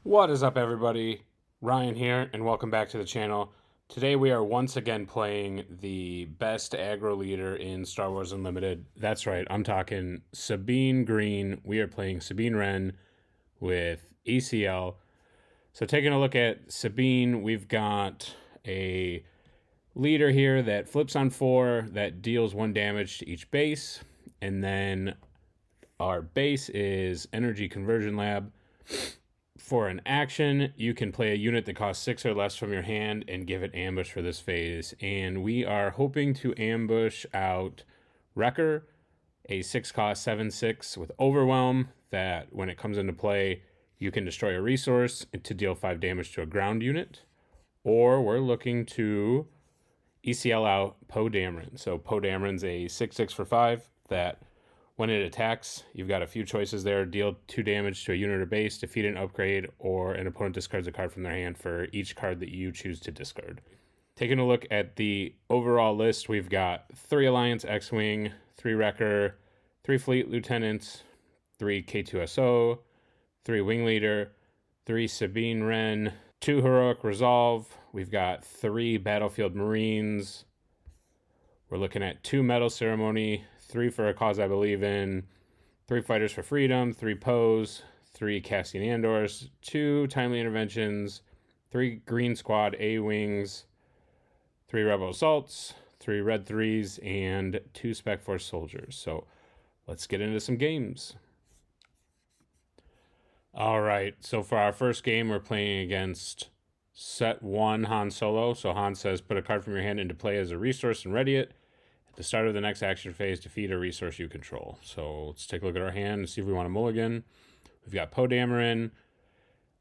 What is up, everybody? Ryan here, and welcome back to the channel. Today we are once again playing the best aggro leader in Star Wars Unlimited. That's right, I'm talking Sabine Green. We are playing Sabine Wren with ECL. So taking a look at Sabine, we've got a leader here that flips on 4, that deals 1 damage to each base, and then our base is Energy Conversion Lab. For an action, you can play a unit that costs 6 or less from your hand and give it ambush for this phase. And we are hoping to ambush out Wrecker, a 6-cost 7/6 with Overwhelm, that when it comes into play, you can destroy a resource to deal 5 damage to a ground unit. Or we're looking to ECL out Poe Dameron. So Poe Dameron's a 6/6 for 5 that when it attacks, you've got a few choices there. Deal 2 damage to a unit or base, defeat an upgrade, or an opponent discards a card from their hand for each card that you choose to discard. Taking a look at the overall list, we've got 3 Alliance X-Wing, 3 Wrecker, 3 Fleet Lieutenants, 3 K2SO, 3 Wing Leader, 3 Sabine Wren, 2 Heroic Resolve. We've got 3 Battlefield Marines. We're looking at 2 Medal Ceremony, 3 for a cause I believe in, 3 Fighters for Freedom, 3 Poes, 3 Cassian Andors, 2 Timely Interventions, 3 Green Squad A-Wings, 3 Rebel Assaults, 3 Red 3s, and 2 Spec Force Soldiers. So let's get into some games. All right, so for our first game, we're playing against Set 1 Han Solo. So Han says, put a card from your hand into play as a resource and ready it. At the start of the next action phase, defeat a resource you control. So let's take a look at our hand and see if we want to mulligan. We've got Poe Dameron,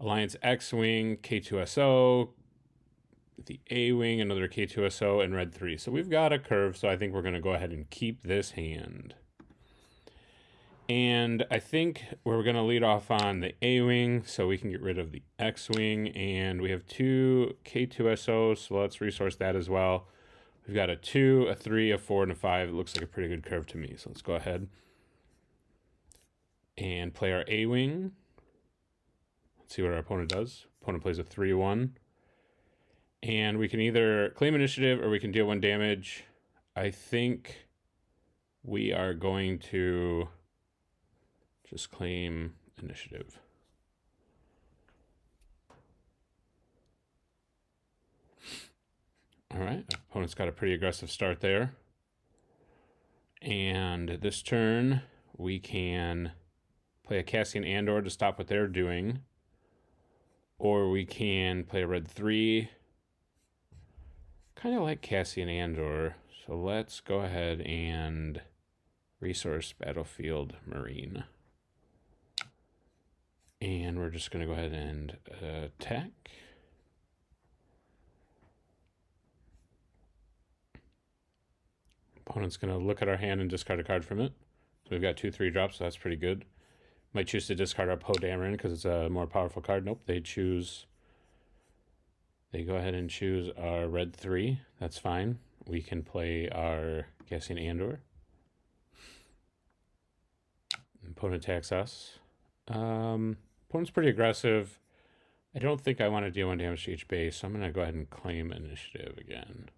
Alliance X-Wing, K2SO, the A-Wing, another K2SO, and Red 3. So we've got a curve, so I think we're going to go ahead and keep this hand. And I think we're going to lead off on the A-Wing, so we can get rid of the X-Wing. And we have 2 K2SOs, so let's resource that as well. We've got a 2, a 3, a 4, and a 5. It looks like a pretty good curve to me. So let's go ahead and play our A-Wing. Let's see what our opponent does. Opponent plays a 3/1. And we can either claim initiative or we can deal 1 damage. I think we are going to just claim initiative. All right, opponent's got a pretty aggressive start there. And this turn, we can play a Cassian Andor to stop what they're doing. Or we can play a Red 3. Kind of like Cassian Andor. So let's go ahead and resource Battlefield Marine. And we're just going to go ahead and attack. Opponent's going to look at our hand and discard a card from it. So we've got 2 3-drops, so that's pretty good. Might choose to discard our Poe Dameron because it's a more powerful card. Nope, they go ahead and choose our Red 3. That's fine. We can play our Cassian Andor. Opponent attacks us. Opponent's pretty aggressive. I don't think I want to deal 1 damage to each base, so I'm going to go ahead and claim initiative again.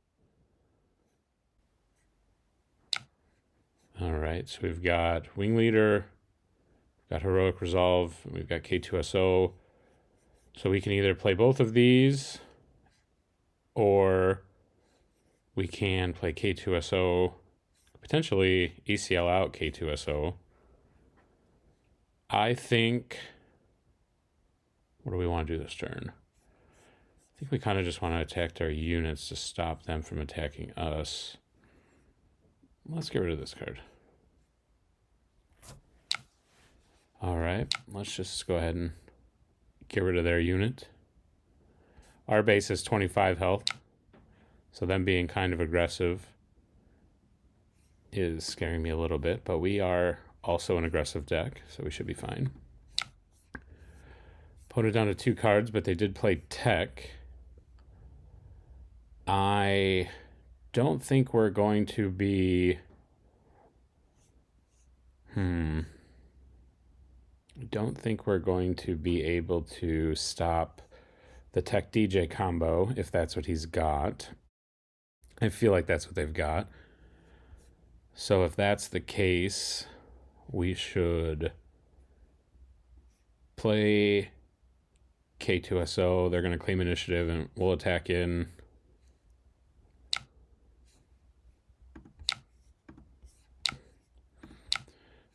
All right, so we've got Wing Leader, we've got Heroic Resolve, and we've got K2SO. So we can either play both of these, or we can play K2SO, potentially ECL out K2SO. I think, what do we want to do this turn? I think we kind of just want to attack our units to stop them from attacking us. Let's get rid of this card. All right, let's just go ahead and get rid of their unit. Our base is 25 health, so them being kind of aggressive is scaring me a little bit, but we are also an aggressive deck, so we should be fine. Opponent down to 2 cards, but they did play tech. I don't think we're going to be... I don't think we're going to be able to stop the Tech DJ combo if that's what he's got. I feel like that's what they've got. So if that's the case, we should play K2SO. They're going to claim initiative and we'll attack in.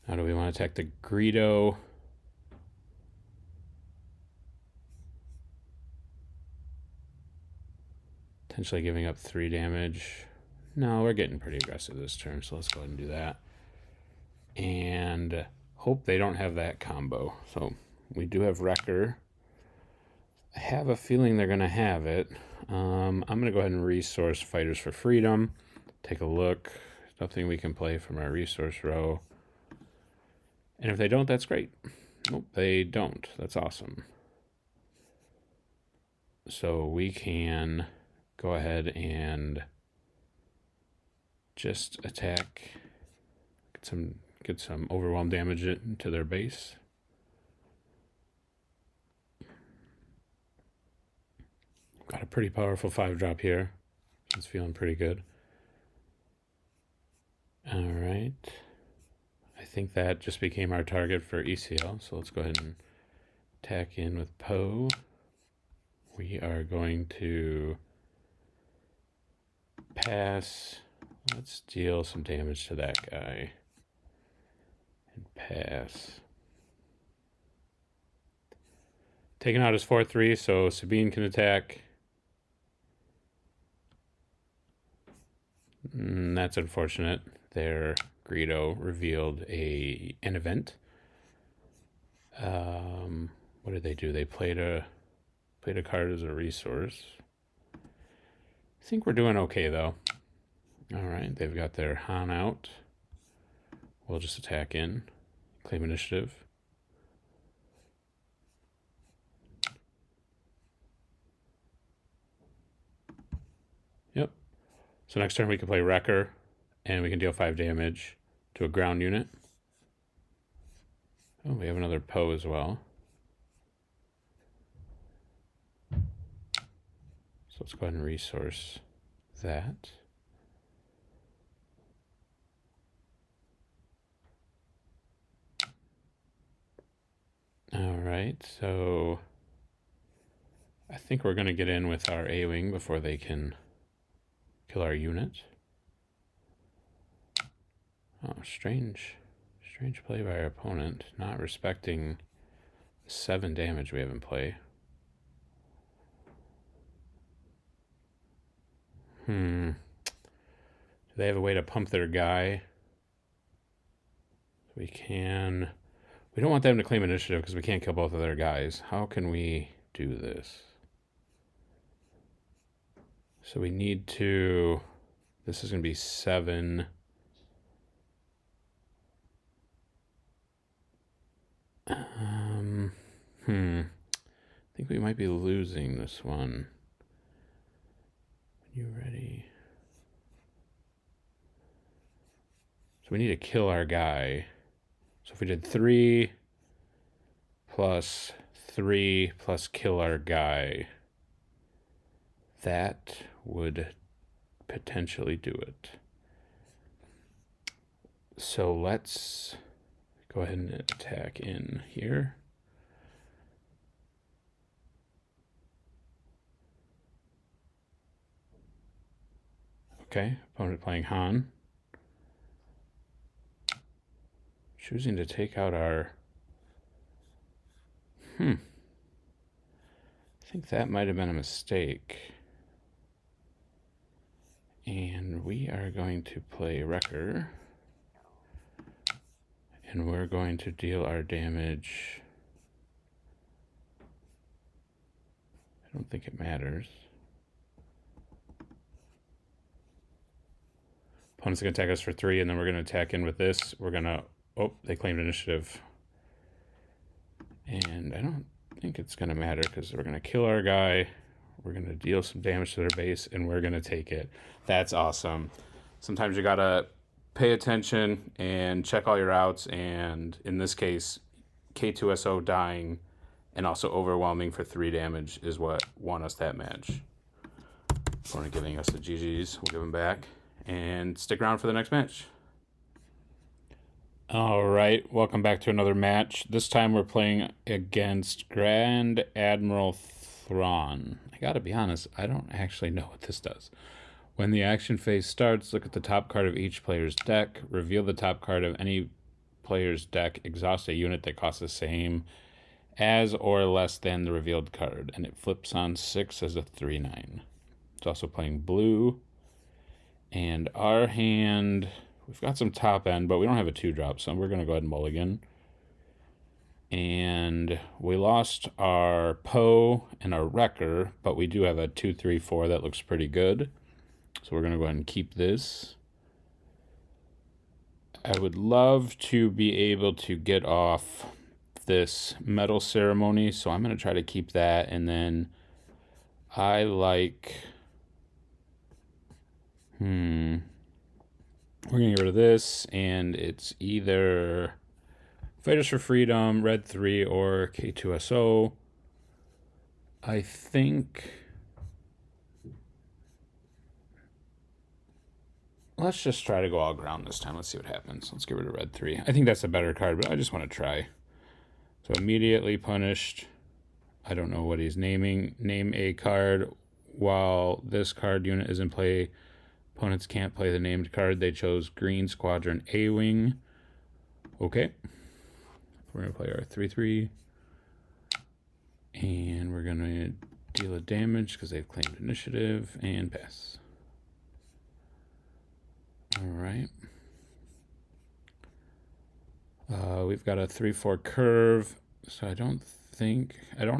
Now do we want to attack the Greedo? Potentially giving up 3 damage. No, we're getting pretty aggressive this turn, so let's go ahead and do that. And hope they don't have that combo. So we do have Wrecker. I have a feeling they're going to have it. I'm going to go ahead and resource Fighters for Freedom. Take a look. Nothing we can play from our resource row. And if they don't, that's great. Nope, they don't. That's awesome. So we can go ahead and just attack, get some overwhelm damage into their base. Got a pretty powerful 5-drop here. It's feeling pretty good. All right. I think that just became our target for ECL. So let's go ahead and attack in with Poe. We are going to pass. Let's deal some damage to that guy. And pass. Taking out his 4-3, so Sabine can attack. That's unfortunate. Their Greedo revealed an event. What did they do? They played a card as a resource. I think we're doing okay though. All right, they've got their Han out. We'll just attack in, claim initiative. Yep. So next turn we can play Wrecker, and we can deal 5 damage to a ground unit. Oh, we have another Poe as well. So let's go ahead and resource that. All right, so I think we're going to get in with our A-Wing before they can kill our unit. Oh, strange play by our opponent, not respecting the 7 damage we have in play. Do they have a way to pump their guy? We don't want them to claim initiative because we can't kill both of their guys. How can we do this? So we need to, this is going to be 7. I think we might be losing this one. Are you ready? So we need to kill our guy. So if we did 3 plus 3 plus kill our guy, that would potentially do it. So let's go ahead and attack in here. Okay, opponent playing Han. Choosing to take out our... I think that might have been a mistake. And we are going to play Wrecker. And we're going to deal our damage. I don't think it matters. Opponent's going to attack us for 3, and then we're going to attack in with this. We're going to... Oh, they claimed initiative. And I don't think it's going to matter because we're going to kill our guy. We're going to deal some damage to their base, and we're going to take it. That's awesome. Sometimes you got to pay attention and check all your outs. And in this case, K2SO dying and also overwhelming for 3 damage is what won us that match. Opponent giving us the GGs. We'll give them back. And stick around for the next match. Alright, welcome back to another match. This time we're playing against Grand Admiral Thrawn. I gotta be honest, I don't actually know what this does. When the action phase starts, look at the top card of each player's deck, reveal the top card of any player's deck, exhaust a unit that costs the same as or less than the revealed card, and it flips on 6 as a 3/9. It's also playing blue, and our hand, we've got some top end, but we don't have a 2-drop, so we're going to go ahead and mulligan. And we lost our Poe and our Wrecker, but we do have a 2/3/4 that looks pretty good. So we're going to go ahead and keep this. I would love to be able to get off this Metal Ceremony, so I'm going to try to keep that. And then I like... we're going to get rid of this, and it's either Fighters for Freedom, Red 3, or K2SO. I think... let's just try to go all ground this time. Let's see what happens. Let's get rid of Red 3. I think that's a better card, but I just want to try. So immediately punished. I don't know what he's naming. Name a card. While this card unit is in play, opponents can't play the named card. They chose Green Squadron A-Wing. Okay. We're going to play our 3/3. And we're going to deal a damage because they've claimed initiative and pass. All right. We've got a 3/4 curve, so I don't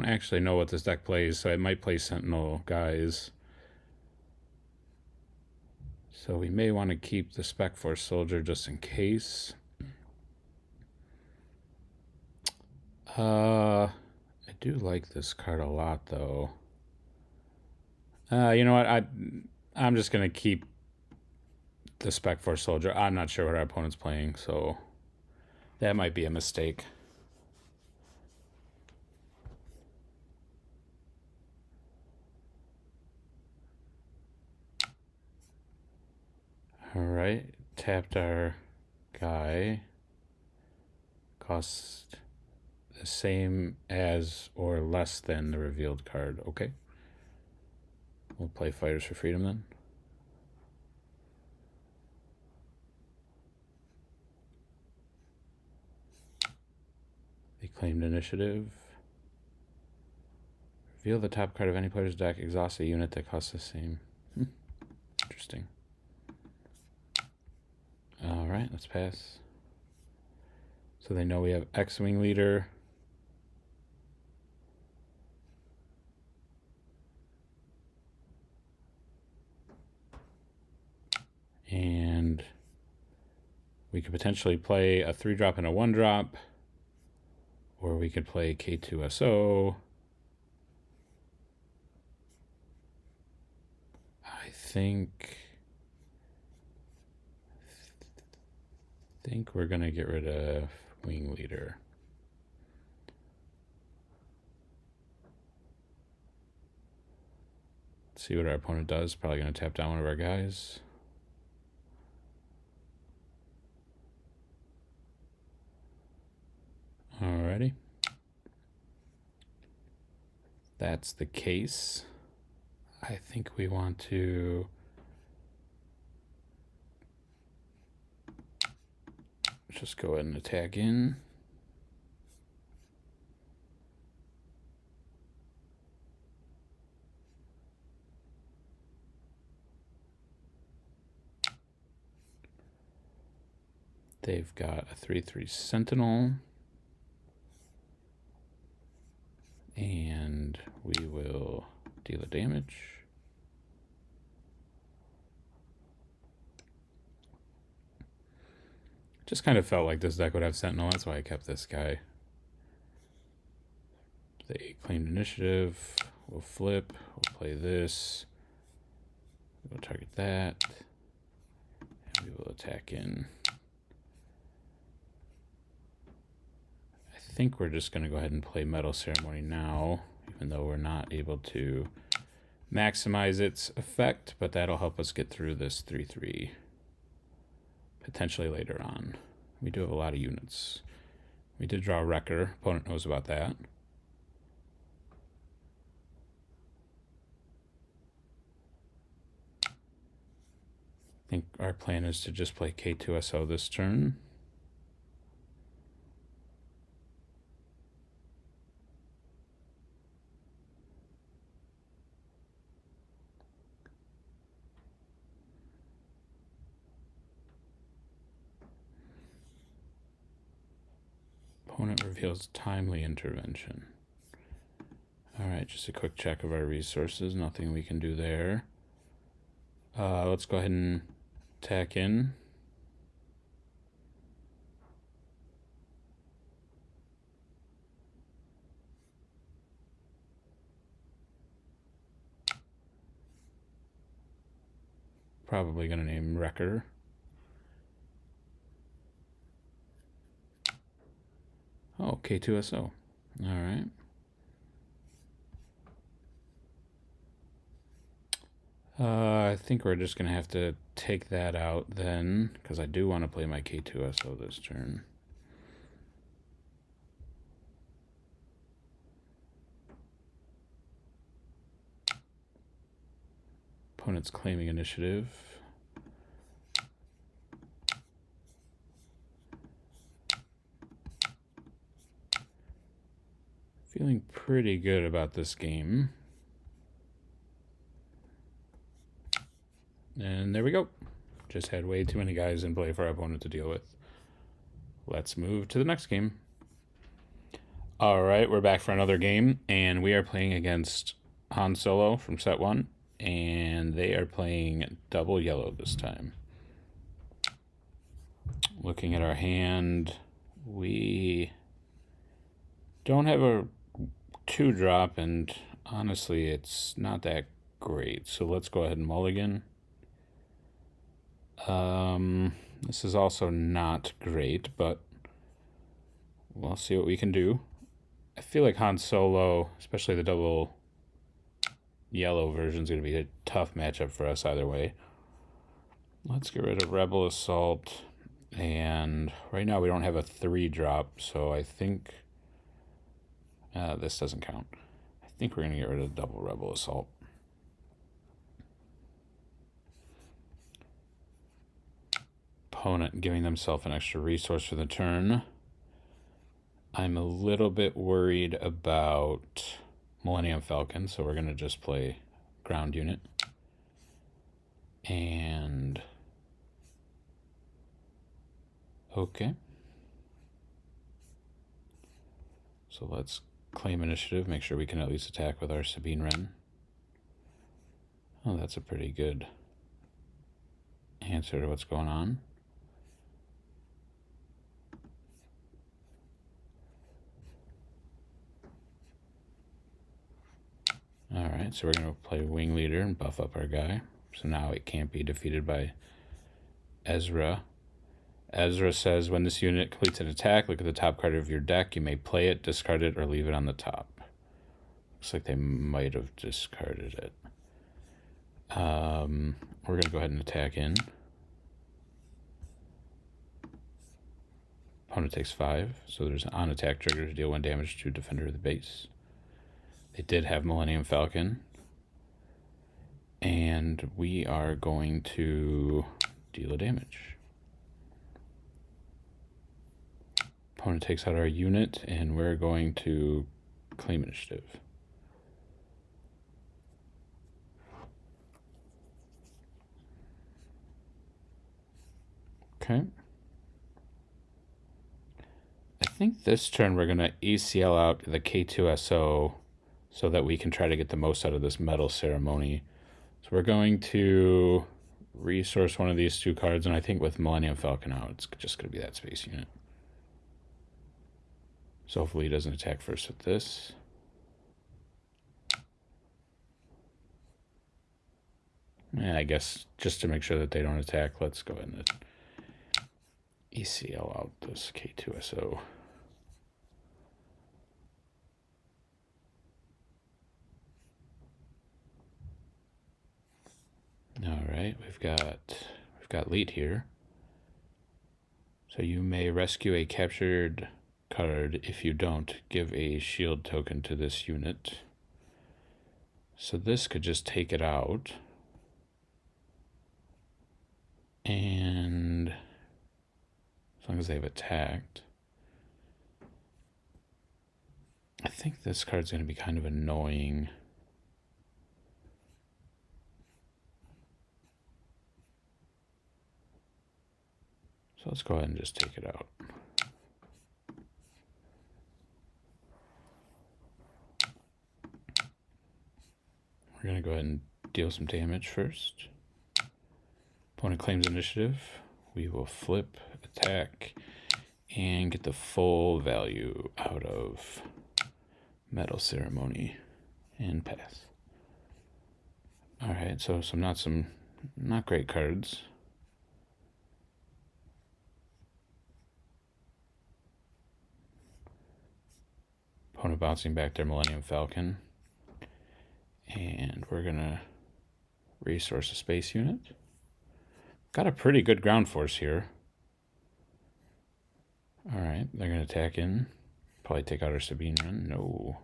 actually know what this deck plays, so it might play Sentinel guys. So we may want to keep the Spec Force Soldier just in case. I do like this card a lot, though. You know what? I'm just going to keep the Spec Force Soldier. I'm not sure what our opponent's playing, so that might be a mistake. All right, tapped our guy. Cost the same as or less than the revealed card. Okay. We'll play Fighters for Freedom then. They claimed initiative. Reveal the top card of any player's deck. Exhaust a unit that costs the same. Interesting. All right, let's pass. So they know we have X-Wing Leader. And we could potentially play a 3-drop and a 1-drop. Or we could play K2SO. I think we're going to get rid of Wing Leader. Let's see what our opponent does. Probably going to tap down one of our guys. Alrighty. That's the case. I think we want to just go ahead and attack in. They've got a 3/3 Sentinel. And we will deal a damage. Just kind of felt like this deck would have Sentinel. That's why I kept this guy. They claimed initiative. We'll flip. We'll play this. We'll target that. And we will attack in. I think we're just going to go ahead and play Metal Ceremony now, even though we're not able to maximize its effect, but that'll help us get through this 3-3 potentially later on. We do have a lot of units. We did draw a Wrecker. Opponent knows about that. I think our plan is to just play K2SO this turn. Opponent reveals timely intervention. Alright, just a quick check of our resources. Nothing we can do there. Let's go ahead and attack in. Probably going to name Wrecker. Oh, K2SO. Alright. I think we're just going to have to take that out then, because I do want to play my K2SO this turn. Opponent's claiming initiative. Feeling pretty good about this game. And there we go. Just had way too many guys in play for our opponent to deal with. Let's move to the next game. All right, we're back for another game, and we are playing against Han Solo from set 1, and they are playing double yellow this time. Looking at our hand, we don't have a 2-drop, and honestly, it's not that great. So let's go ahead and mulligan. This is also not great, but we'll see what we can do. I feel like Han Solo, especially the double yellow version, is going to be a tough matchup for us either way. Let's get rid of Rebel Assault, and right now we don't have a 3-drop, so I think this doesn't count. I think we're going to get rid of double Rebel Assault. Opponent giving themselves an extra resource for the turn. I'm a little bit worried about Millennium Falcon, so we're going to just play ground unit. And okay. So let's claim initiative, make sure we can at least attack with our Sabine Wren. Oh, that's a pretty good answer to what's going on. Alright, so we're going to play Wing Leader and buff up our guy. So now it can't be defeated by Ezra. Ezra says, when this unit completes an attack, look at the top card of your deck. You may play it, discard it, or leave it on the top. Looks like they might have discarded it. We're going to go ahead and attack in. Opponent takes 5, so there's an on-attack trigger to deal 1 damage to defender of the base. They did have Millennium Falcon. And we are going to deal a damage. Opponent takes out our unit, and we're going to claim initiative. Okay. I think this turn we're going to ECL out the K2SO so that we can try to get the most out of this Metal Ceremony. So we're going to resource one of these 2 cards, and I think with Millennium Falcon out, it's just going to be that space unit. So hopefully he doesn't attack first with this. And I guess just to make sure that they don't attack, let's go ahead and ECL out this K2SO. right, we've got lead here. So you may rescue a captured card. If you don't, give a shield token to this unit. So this could just take it out. And as long as they've attacked. I think this card's going to be kind of annoying. So let's go ahead and just take it out. We're going to go ahead and deal some damage first. Opponent claims initiative. We will flip, attack, and get the full value out of Metal Ceremony and pass. Alright, so some not great cards. Opponent bouncing back their Millennium Falcon. And we're gonna resource a space unit. Got a pretty good ground force here. Alright, they're gonna attack in. Probably take out our Sabine Wren. No.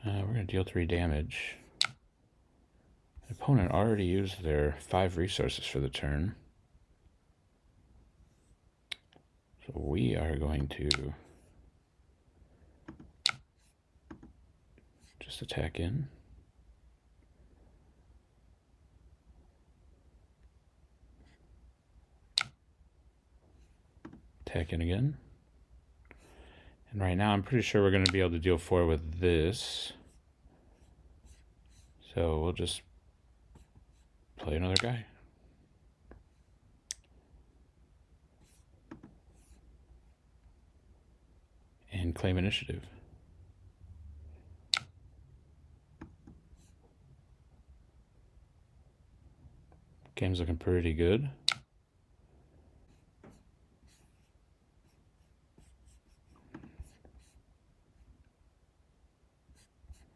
We're gonna deal 3 damage. The opponent already used their 5 resources for the turn. So we are going to just attack in. Attack in again. And right now I'm pretty sure we're going to be able to deal 4 with this. So we'll just play another guy. And claim initiative. Game's looking pretty good.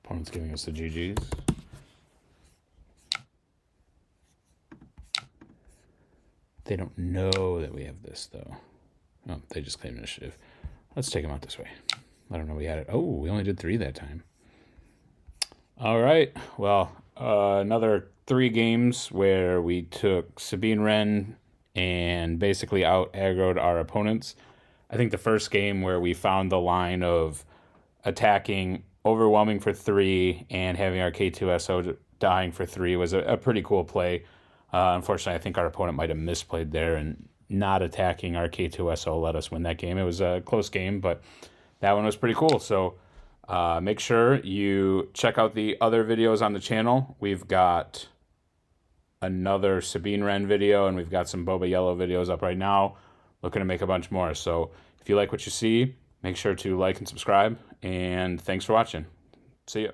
Opponent's giving us the GGs. They don't know that we have this, though. Oh, they just claim initiative. Let's take them out this way. I don't know we had it. Oh, we only did 3 that time. All right. Well, another 3 games where we took Sabine Wren and basically out-aggroed our opponents. I think the first game where we found the line of attacking, overwhelming for 3, and having our K2SO dying for 3 was a pretty cool play. Unfortunately, I think our opponent might have misplayed there, and not attacking our K2SO let us win that game. It was a close game, but that one was pretty cool. So make sure you check out the other videos on the channel. We've got another Sabine Wren video, and we've got some Boba Yellow videos up right now. Looking to make a bunch more. So if you like what you see, make sure to like and subscribe. And thanks for watching. See ya.